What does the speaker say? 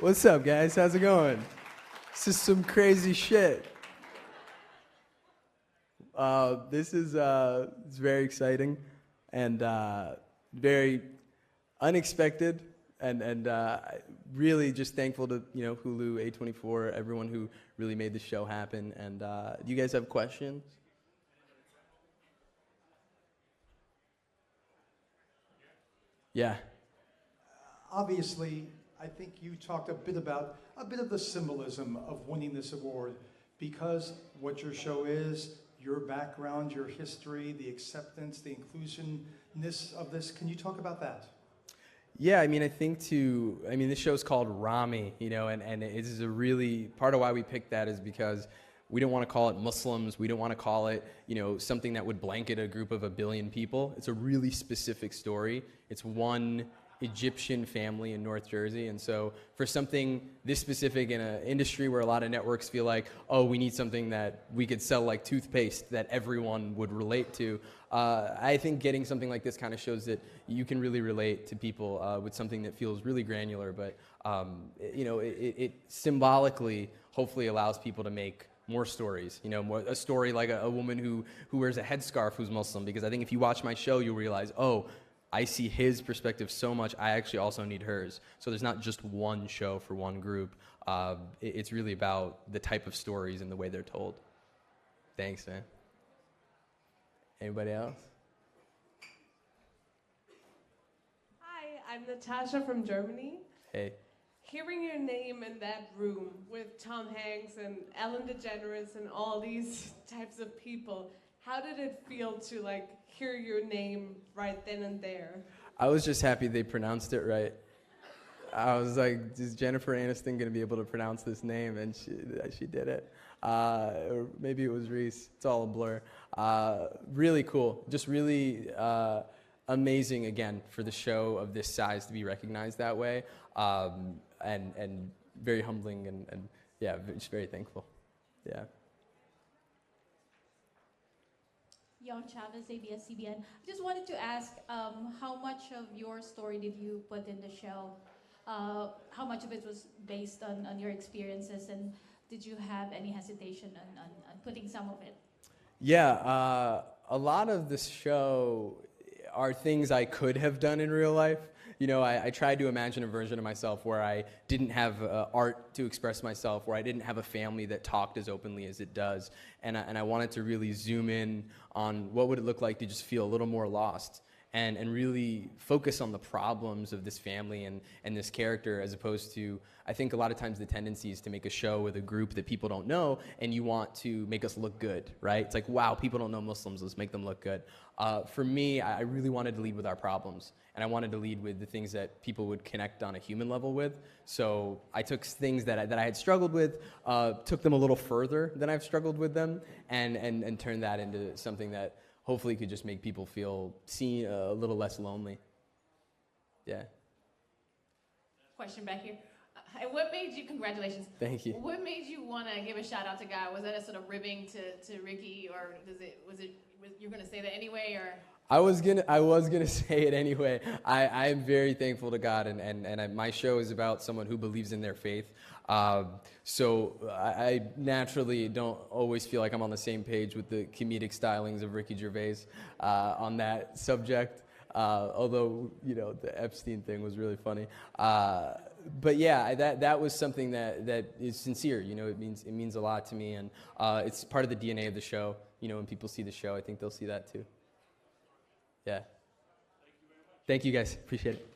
What's up, guys? How's it going? This is some crazy shit. This is it's very exciting and very unexpected, and really just thankful to Hulu, A24, everyone who really made the show happen. And do you guys have questions? Yeah. Obviously, I think you talked a bit of the symbolism of winning this award, because what your show is, your background, your history, the acceptance, the inclusionness of this. Can you talk about that? Yeah, this show's called Ramy, and it is a really, part of why we picked that is because we don't want to call it Muslims. We don't want to call it, something that would blanket a group of 1 billion people. It's a really specific story. It's one Egyptian family in North Jersey. And so for something this specific in an industry where a lot of networks feel like, oh, we need something that we could sell like toothpaste that everyone would relate to, I think getting something like this kind of shows that you can really relate to people with something that feels really granular, but it symbolically hopefully allows people to make more stories, a story like a woman who wears a headscarf who's Muslim, because I think if you watch my show, you'll realize, oh, I see his perspective so much, I actually also need hers. So there's not just one show for one group. It's really about the type of stories and the way they're told. Thanks, man. Anybody else? Hi, I'm Natasha from Germany. Hey. Hearing your name in that room with Tom Hanks and Ellen DeGeneres and all these types of people, how did it feel to hear your name right then and there? I was just happy they pronounced it right. I was like, is Jennifer Aniston going to be able to pronounce this name? And she did it. Or maybe it was Reese. It's all a blur. Really cool. Just really amazing, again, for the show of this size to be recognized that way. And very humbling and yeah, just very thankful. Yeah. Young Chavez, ABS-CBN. I just wanted to ask, how much of your story did you put in the show? How much of it was based on your experiences, and did you have any hesitation on putting some of it? Yeah, a lot of this show are things I could have done in real life. I tried to imagine a version of myself where I didn't have art to express myself, where I didn't have a family that talked as openly as it does. And I wanted to really zoom in on what would it look like to just feel a little more lost and really focus on the problems of this family and this character, as opposed to, I think a lot of times the tendency is to make a show with a group that people don't know, and you want to make us look good, right? It's like, wow, people don't know Muslims, let's make them look good. For me, I really wanted to lead with our problems, and I wanted to lead with the things that people would connect on a human level with. So I took things that I had struggled with, took them a little further than I've struggled with them, and turned that into something that hopefully could just make people feel seen, a little less lonely. Yeah. Question back here. And what made you, congratulations. Thank you. What made you want to give a shout out to Guy? Was that a sort of ribbing to Ricky, or was you're going to say that anyway, or? I was gonna say it anyway. I am very thankful to God, and my show is about someone who believes in their faith. So I naturally don't always feel like I'm on the same page with the comedic stylings of Ricky Gervais on that subject. Although the Epstein thing was really funny. But yeah, that was something that is sincere. It means a lot to me, and it's part of the DNA of the show. When people see the show, I think they'll see that too. Yeah. Thank you guys. Appreciate it.